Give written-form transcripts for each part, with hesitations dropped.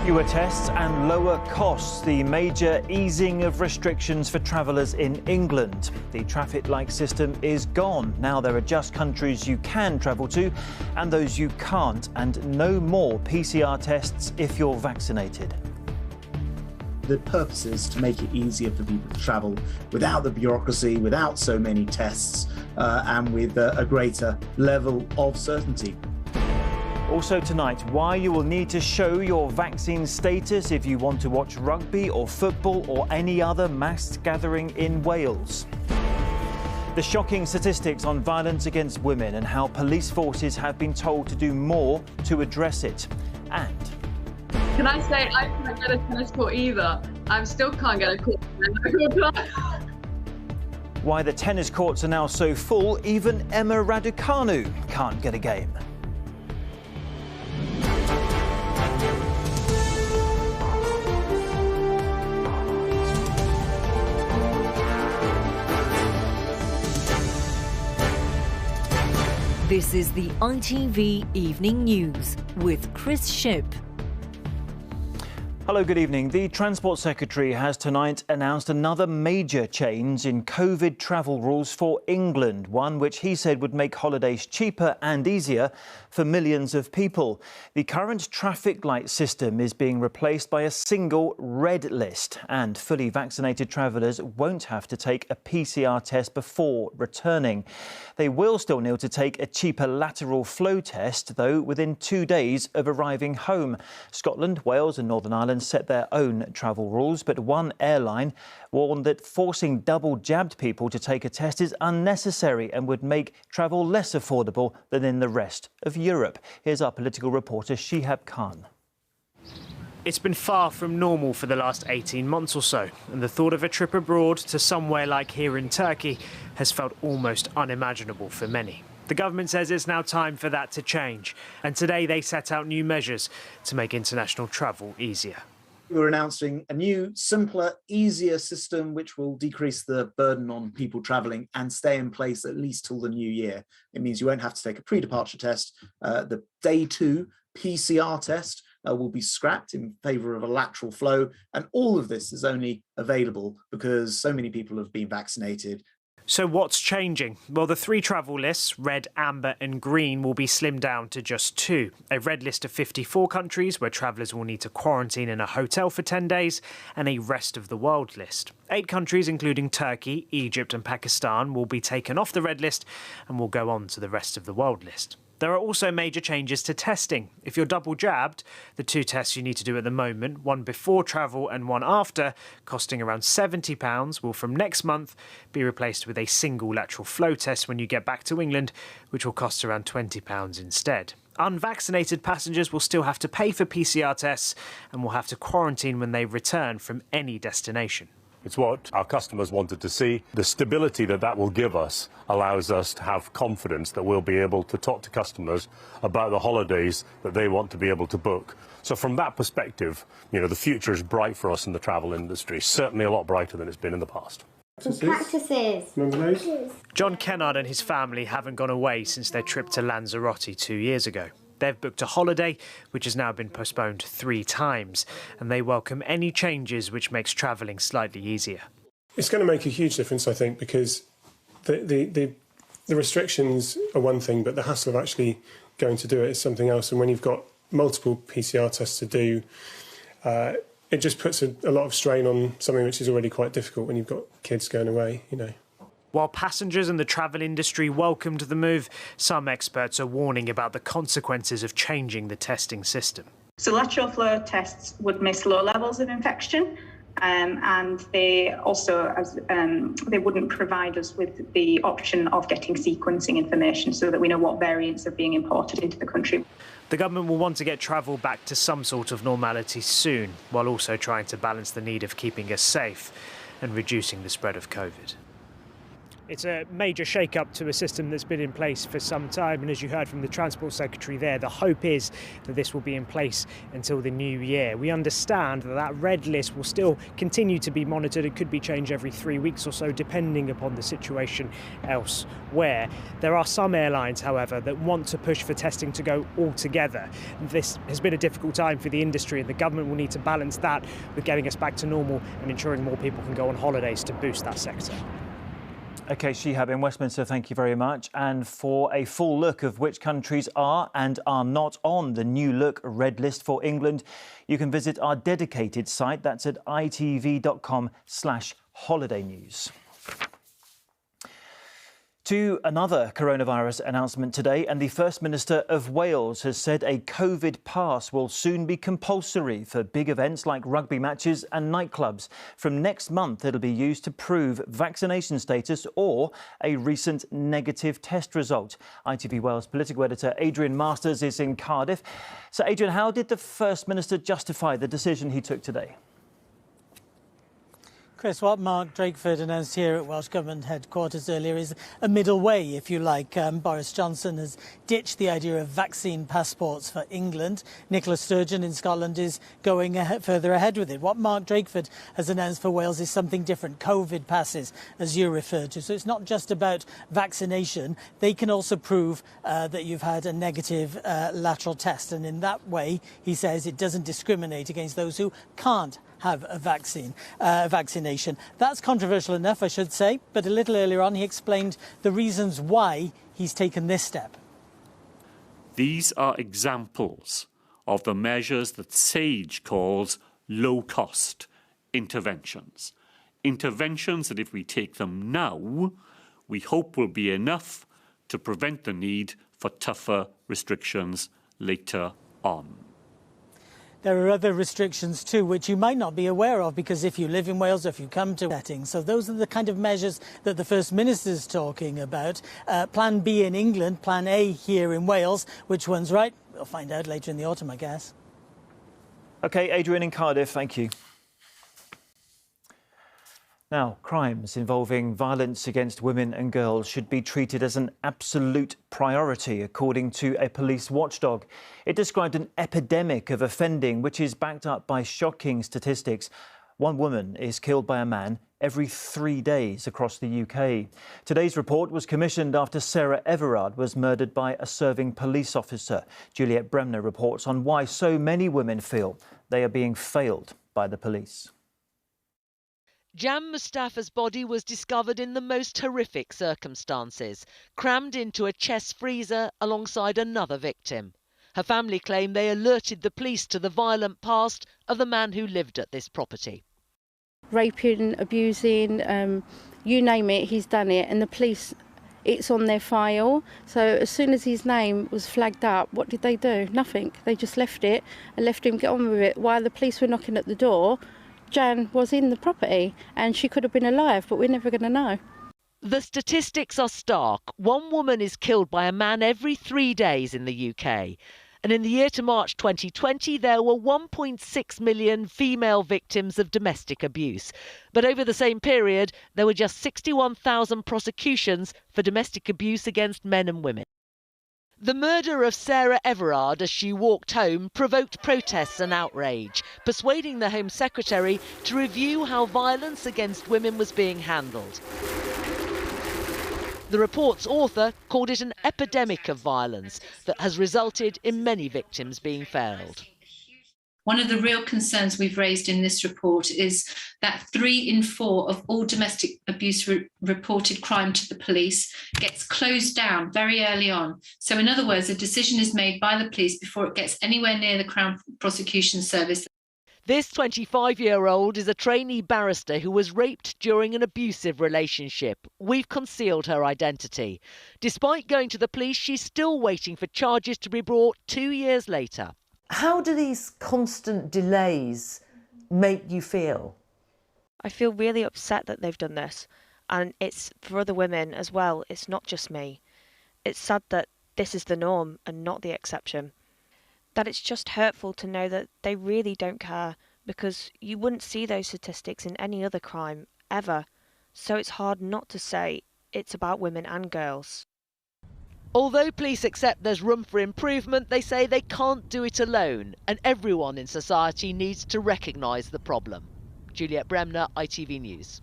Fewer tests and lower costs, the major easing of restrictions for travellers in England. The traffic light system is gone. Now there are just countries you can travel to and those you can't, and no more PCR tests if you're vaccinated. The purpose is to make it easier for people to travel without the bureaucracy, without so many tests, and with a greater level of certainty. Also tonight, why you will need to show your vaccine status if you want to watch rugby or football or any other mass gathering in Wales. The shocking statistics on violence against women and how police forces have been told to do more to address it. And can I say I can't get a tennis court either? I still can't get a court. Why the tennis courts are now so full, even Emma Raducanu can't get a game. This is the ITV Evening News with Chris Shipp. Hello, good evening. The Transport Secretary has tonight announced another major change in COVID travel rules for England, one which he said would make holidays cheaper and easier for millions of people. The current traffic light system is being replaced by a single red list, and fully vaccinated travellers won't have to take a PCR test before returning. They will still need to take a cheaper lateral flow test, though, within 2 days of arriving home. Scotland, Wales and Northern Ireland set their own travel rules, but one airline warned that forcing double-jabbed people to take a test is unnecessary and would make travel less affordable than in the rest of Europe. Here's our political reporter Shihab Khan. It's been far from normal for the last 18 months or so, and the thought of a trip abroad to somewhere like here in Turkey has felt almost unimaginable for many. The government says it's now time for that to change, and today they set out new measures to make international travel easier. We're announcing a new, simpler, easier system which will decrease the burden on people travelling and stay in place at least till the new year. It means you won't have to take a pre-departure test. The day 2 PCR test will be scrapped in favour of a lateral flow, and all of this is only available because so many people have been vaccinated. So what's changing? Well, the 3 travel lists, red, amber and green, will be slimmed down to just 2. A red list of 54 countries where travellers will need to quarantine in a hotel for 10 days, and a rest of the world list. 8 countries, including Turkey, Egypt and Pakistan, will be taken off the red list and will go on to the rest of the world list. There are also major changes to testing. If you're double jabbed, the 2 tests you need to do at the moment, one before travel and one after, costing around £70, will from next month be replaced with a single lateral flow test when you get back to England, which will cost around £20 instead. Unvaccinated passengers will still have to pay for PCR tests and will have to quarantine when they return from any destination. It's what our customers wanted to see. The stability that will give us allows us to have confidence that we'll be able to talk to customers about the holidays that they want to be able to book. So from that perspective, the future is bright for us in the travel industry, certainly a lot brighter than it's been in the past. Practices. Remember those? John Kennard and his family haven't gone away since their trip to Lanzarote 2 years ago. They've booked a holiday, which has now been postponed 3 times, and they welcome any changes which makes travelling slightly easier. It's going to make a huge difference, I think, because the restrictions are one thing, but the hassle of actually going to do it is something else. And when you've got multiple PCR tests to do, it just puts a lot of strain on something which is already quite difficult when you've got kids going away, While passengers and the travel industry welcomed the move, some experts are warning about the consequences of changing the testing system. So lateral flow tests would miss low levels of infection, and they also they wouldn't provide us with the option of getting sequencing information so that we know what variants are being imported into the country. The government will want to get travel back to some sort of normality soon, while also trying to balance the need of keeping us safe and reducing the spread of COVID. It's a major shake-up to a system that's been in place for some time, and as you heard from the Transport Secretary there, the hope is that this will be in place until the new year. We understand that that red list will still continue to be monitored. It could be changed every 3 weeks or so, depending upon the situation elsewhere. There are some airlines, however, that want to push for testing to go altogether. This has been a difficult time for the industry, and the government will need to balance that with getting us back to normal and ensuring more people can go on holidays to boost that sector. OK, Shihab in Westminster, thank you very much. And for a full look of which countries are and are not on the new look red list for England, you can visit our dedicated site. That's at itv.com/holiday news. To another coronavirus announcement today, and the First Minister of Wales has said a COVID pass will soon be compulsory for big events like rugby matches and nightclubs. From next month, it'll be used to prove vaccination status or a recent negative test result. ITV Wales political editor Adrian Masters is in Cardiff. So, Adrian, how did the First Minister justify the decision he took today? Chris, what Mark Drakeford announced here at Welsh Government headquarters earlier is a middle way, if you like. Boris Johnson has ditched the idea of vaccine passports for England. Nicola Sturgeon in Scotland is going further ahead with it. What Mark Drakeford has announced for Wales is something different, COVID passes, as you referred to. So it's not just about vaccination. They can also prove that you've had a negative lateral test. And in that way, he says it doesn't discriminate against those who can't have a vaccination. That's controversial enough, I should say, but a little earlier on he explained the reasons why he's taken this step. These are examples of the measures that SAGE calls low-cost interventions. Interventions that, if we take them now, we hope will be enough to prevent the need for tougher restrictions later on. There are other restrictions too, which you might not be aware of, because if you live in Wales or if you come to settings. So those are the kind of measures that the First Minister is talking about. Plan B in England, Plan A here in Wales. Which one's right? We'll find out later in the autumn, I guess. OK, Adrian in Cardiff, thank you. Now, crimes involving violence against women and girls should be treated as an absolute priority, according to a police watchdog. It described an epidemic of offending, which is backed up by shocking statistics. One woman is killed by a man every 3 days across the UK. Today's report was commissioned after Sarah Everard was murdered by a serving police officer. Juliet Bremner reports on why so many women feel they are being failed by the police. Jam Mustafa's body was discovered in the most horrific circumstances, crammed into a chest freezer alongside another victim. Her family claim they alerted the police to the violent past of the man who lived at this property. Raping, abusing, you name it, he's done it, and the police, it's on their file. So as soon as his name was flagged up, what did they do? Nothing. They just left it and left him get on with it. While the police were knocking at the door, Jan was in the property and she could have been alive, but we're never going to know. The statistics are stark. One woman is killed by a man every 3 days in the UK. And in the year to March 2020, there were 1.6 million female victims of domestic abuse. But over the same period, there were just 61,000 prosecutions for domestic abuse against men and women. The murder of Sarah Everard as she walked home provoked protests and outrage, persuading the Home Secretary to review how violence against women was being handled. The report's author called it an epidemic of violence that has resulted in many victims being failed. One of the real concerns we've raised in this report is that 3 in 4 of all domestic abuse reported crime to the police gets closed down very early on. So in other words, a decision is made by the police before it gets anywhere near the Crown Prosecution Service. This 25-year-old is a trainee barrister who was raped during an abusive relationship. We've concealed her identity. Despite going to the police, she's still waiting for charges to be brought 2 years later. How do these constant delays make you feel? I feel really upset that they've done this, and it's for other women as well. It's not just me. It's sad that this is the norm and not the exception. That it's just hurtful to know that they really don't care, because you wouldn't see those statistics in any other crime, ever. So it's hard not to say, It's about women and girls. Although police accept there's room for improvement, they say they can't do it alone, and everyone in society needs to recognise the problem. Juliet Bremner, ITV News.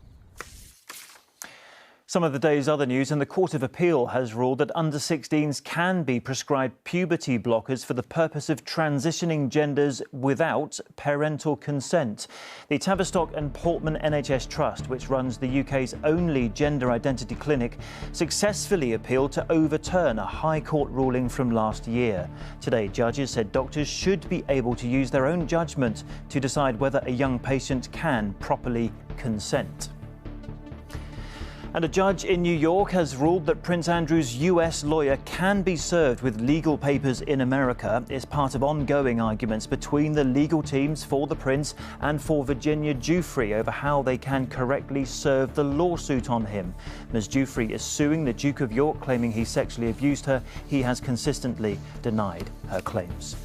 Some of the day's other news, and the Court of Appeal has ruled that under-16s can be prescribed puberty blockers for the purpose of transitioning genders without parental consent. The Tavistock and Portman NHS Trust, which runs the UK's only gender identity clinic, successfully appealed to overturn a High Court ruling from last year. Today, judges said doctors should be able to use their own judgment to decide whether a young patient can properly consent. And a judge in New York has ruled that Prince Andrew's US lawyer can be served with legal papers in America as part of ongoing arguments between the legal teams for the Prince and for Virginia Giuffre over how they can correctly serve the lawsuit on him. Ms. Giuffre is suing the Duke of York, claiming he sexually abused her. He has consistently denied her claims.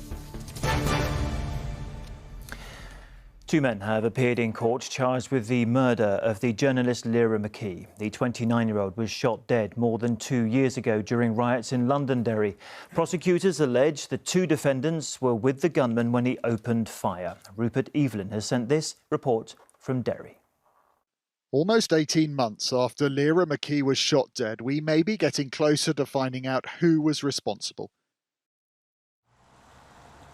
Two men have appeared in court charged with the murder of the journalist Lyra McKee. The 29-year-old was shot dead more than 2 years ago during riots in Londonderry. Prosecutors allege the two defendants were with the gunman when he opened fire. Rupert Evelyn has sent this report from Derry. Almost 18 months after Lyra McKee was shot dead, we may be getting closer to finding out who was responsible.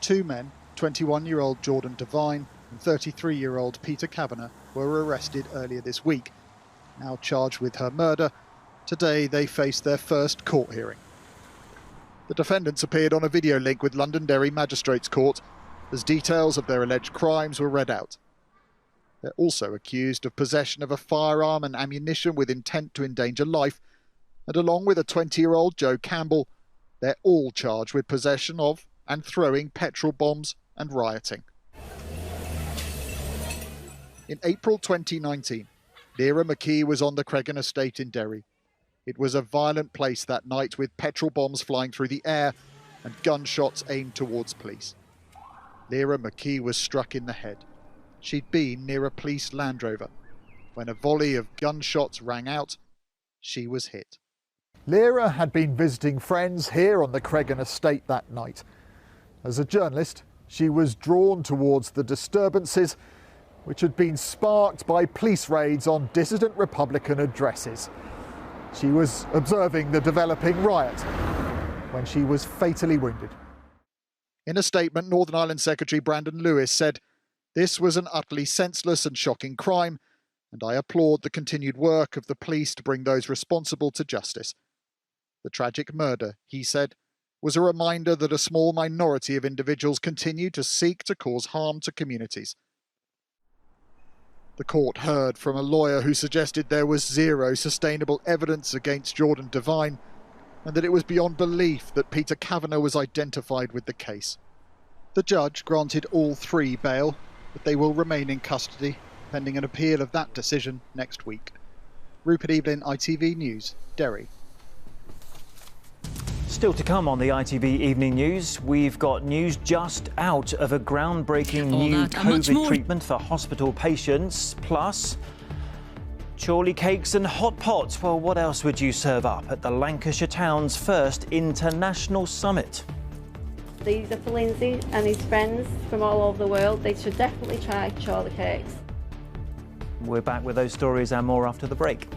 Two men, 21-year-old Jordan Devine and 33-year-old Peter Kavanagh, were arrested earlier this week. Now charged with her murder, today they face their first court hearing. The defendants appeared on a video link with Londonderry Magistrates Court as details of their alleged crimes were read out. They're also accused of possession of a firearm and ammunition with intent to endanger life, and along with a 20-year-old Joe Campbell, they're all charged with possession of and throwing petrol bombs and rioting. In April 2019, Lyra McKee was on the Cregan estate in Derry. It was a violent place that night, with petrol bombs flying through the air and gunshots aimed towards police. Lyra McKee was struck in the head. She'd been near a police Land Rover. When a volley of gunshots rang out, she was hit. Lyra had been visiting friends here on the Cregan estate that night. As a journalist, she was drawn towards the disturbances which had been sparked by police raids on dissident Republican addresses. She was observing the developing riot when she was fatally wounded. In a statement, Northern Ireland Secretary Brandon Lewis said, "This was an utterly senseless and shocking crime, and I applaud the continued work of the police to bring those responsible to justice. The tragic murder," he said, "was a reminder that a small minority of individuals continue to seek to cause harm to communities." The court heard from a lawyer who suggested there was zero sustainable evidence against Jordan Devine and that it was beyond belief that Peter Kavanagh was identified with the case. The judge granted all three bail, but they will remain in custody pending an appeal of that decision next week. Rupert Evelyn, ITV News, Derry. Still to come on the ITV Evening News, we've got news just out of a groundbreaking new COVID treatment for hospital patients, plus chorley cakes and hot pots. Well, what else would you serve up at the Lancashire town's first international summit? These are for Lindsay and his friends from all over the world. They should definitely try chorley cakes. We're back with those stories and more after the break.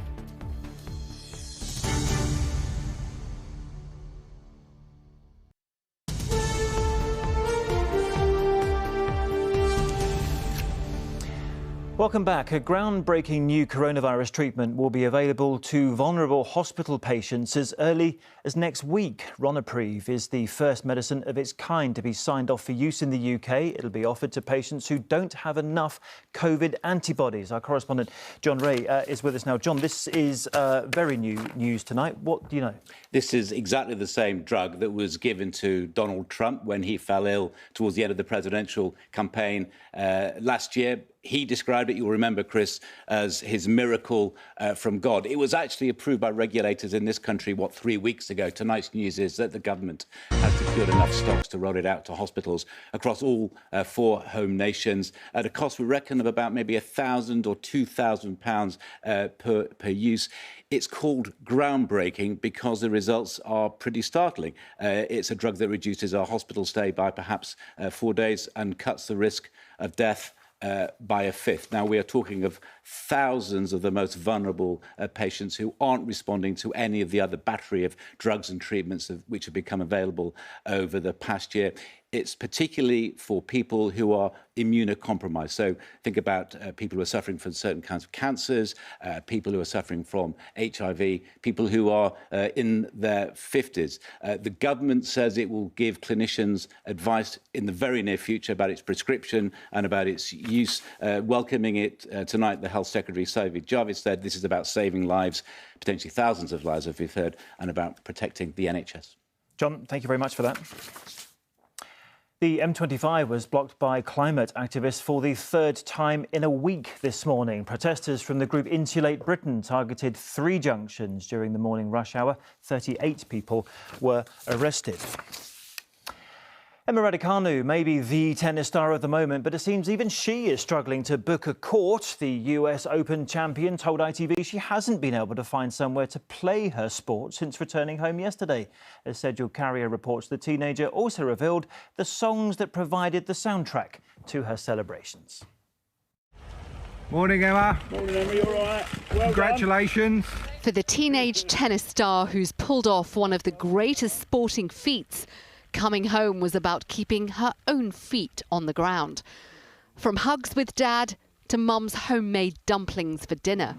Welcome back. A groundbreaking new coronavirus treatment will be available to vulnerable hospital patients as early as next week. Ronapreve is the first medicine of its kind to be signed off for use in the UK. It'll be offered to patients who don't have enough COVID antibodies. Our correspondent John Ray is with us now. John, this is very new news tonight. What do you know? This is exactly the same drug that was given to Donald Trump when he fell ill towards the end of the presidential campaign last year. he described it, you'll remember, Chris, as his miracle from God. It was actually approved by regulators in this country, 3 weeks ago. Tonight's news is that the government has secured enough stocks to roll it out to hospitals across all 4 home nations at a cost, we reckon, of about maybe £1,000 or £2,000 per use. It's called groundbreaking because the results are pretty startling. It's a drug that reduces our hospital stay by perhaps 4 days and cuts the risk of death by a fifth. Now, we are talking of thousands of the most vulnerable patients who aren't responding to any of the other battery of drugs and treatments which have become available over the past year. It's particularly for people who are immunocompromised. So think about people who are suffering from certain kinds of cancers, people who are suffering from HIV, people who are in their 50s. The government says it will give clinicians advice in the very near future about its prescription and about its use. Welcoming it tonight, the Health Secretary, Sajid Javid, said this is about saving lives, potentially thousands of lives, as we've heard, and about protecting the NHS. John, thank you very much for that. The M25 was blocked by climate activists for the 3rd time in a week this morning. Protesters from the group Insulate Britain targeted 3 junctions during the morning rush hour. 38 people were arrested. Emma Raducanu may be the tennis star of the moment, but it seems even she is struggling to book a court. The US Open champion told ITV she hasn't been able to find somewhere to play her sport since returning home yesterday. As Scheduled Carrier reports, the teenager also revealed the songs that provided the soundtrack to her celebrations. Morning, Emma. Morning, Emma. You all right? Well Congratulations. done. For the teenage tennis star who's pulled off one of the greatest sporting feats, coming home was about keeping her own feet on the ground. From hugs with dad to mum's homemade dumplings for dinner.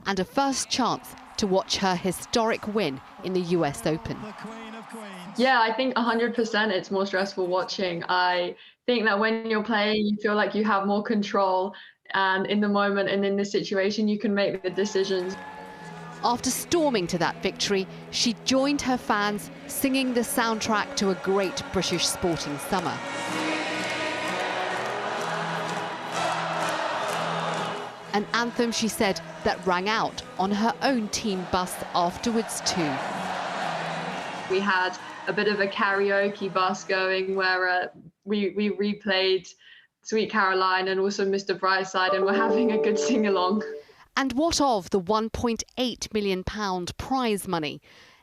And a first chance to watch her historic win in the US Open. Yeah, I think 100% it's more stressful watching. I think that when you're playing, you feel like you have more control, and in the moment and in the situation, you can make the decisions. After storming to that victory, she joined her fans singing the soundtrack to a great British sporting summer. An anthem, she said, that rang out on her own team bus afterwards too. We had a bit of a karaoke bus going where we replayed Sweet Caroline and also Mr. Brightside, and we're having a good sing-along. And what of the £1.8 million prize money?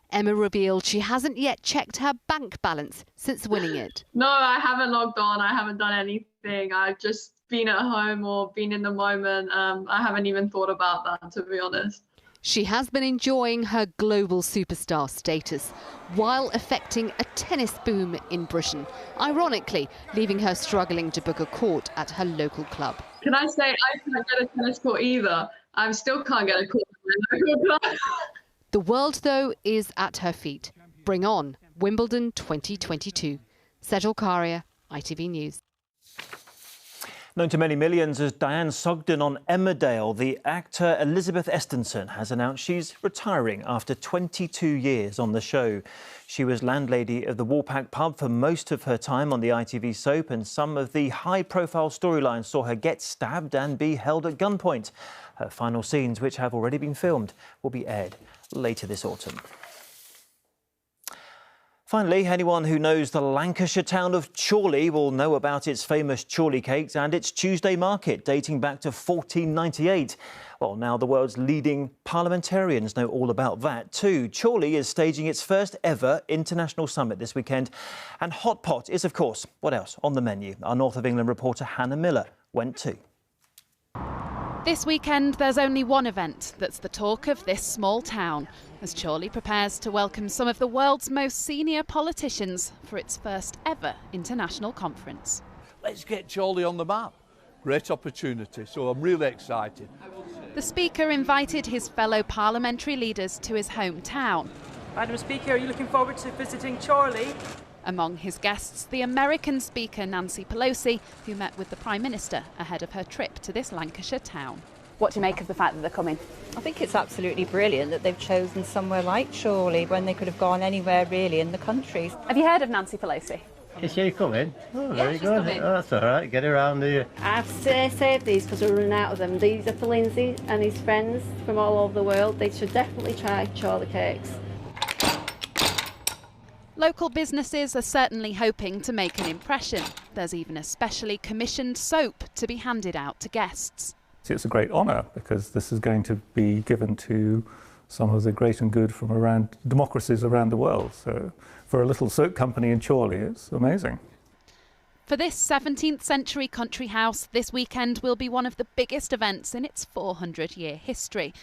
Emma revealed she hasn't yet checked her bank balance since winning it. No, I haven't logged on. I haven't done anything. I've just been at home or been in the moment. I haven't even thought about that, to be honest. She has been enjoying her global superstar status while effecting a tennis boom in Britain, ironically leaving her struggling to book a court at her local club. Can I say I can't get a tennis court either? I still can't get a court at my local club. The world, though, is at her feet. Bring on Wimbledon 2022. Scheduled Carrier, ITV News. Known to many millions as Diane Sogden on Emmerdale, the actor Elizabeth Estenson has announced she's retiring after 22 years on the show. She was landlady of the Warpack pub for most of her time on the ITV soap, and some of the high-profile storylines saw her get stabbed and be held at gunpoint. Her final scenes, which have already been filmed, will be aired later this autumn. Finally, anyone who knows the Lancashire town of Chorley will know about its famous Chorley cakes and its Tuesday market dating back to 1498. Well, now the world's leading parliamentarians know all about that too. Chorley is staging its first ever international summit this weekend. And hot pot is, of course, what else on the menu? Our North of England reporter Hannah Miller went too. This weekend, there's only one event that's the talk of this small town, as Chorley prepares to welcome some of the world's most senior politicians for its first ever international conference. Let's get Chorley on the map. Great opportunity, so I'm really excited. The Speaker invited his fellow parliamentary leaders to his hometown. Madam Speaker, are you looking forward to visiting Chorley? Among his guests, the American Speaker Nancy Pelosi, who met with the Prime Minister ahead of her trip to this Lancashire town. What do you make of the fact that they're coming? I think it's absolutely brilliant that they've chosen somewhere like Chorley when they could have gone anywhere really in the country. Have you heard of Nancy Pelosi? Is she coming? Oh, very she's good. coming. Oh, that's all right. Get around here. I've saved these because we're running out of them. These are for Lindsay and his friends from all over the world. They should definitely try Chorley cakes. Local businesses are certainly hoping to make an impression. There's even a specially commissioned soap to be handed out to guests. It's a great honour because this is going to be given to some of the great and good from around democracies around the world. So for a little soap company in Chorley, it's amazing. For this 17th century country house, this weekend will be one of the biggest events in its 400-year history.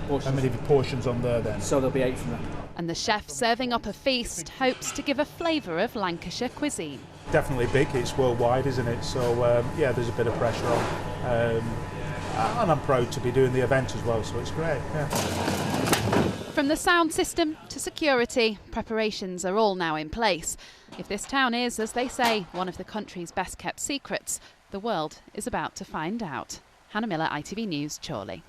How many portions on there then? So there'll be 8 from there. And the chef serving up a feast hopes to give a flavour of Lancashire cuisine. Definitely big, it's worldwide, isn't it? So yeah, there's a bit of pressure on. And I'm proud to be doing the event as well, so it's great. Yeah. From the sound system to security, preparations are all now in place. If this town is, as they say, one of the country's best kept secrets, the world is about to find out. Hannah Miller, ITV News, Chorley.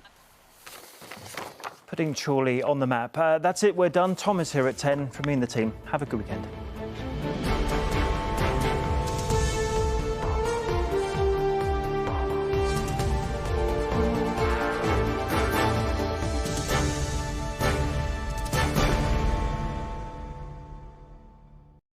Putting Chorley on the map. That's it, we're done. Tom is here at 10 from me and the team. Have a good weekend.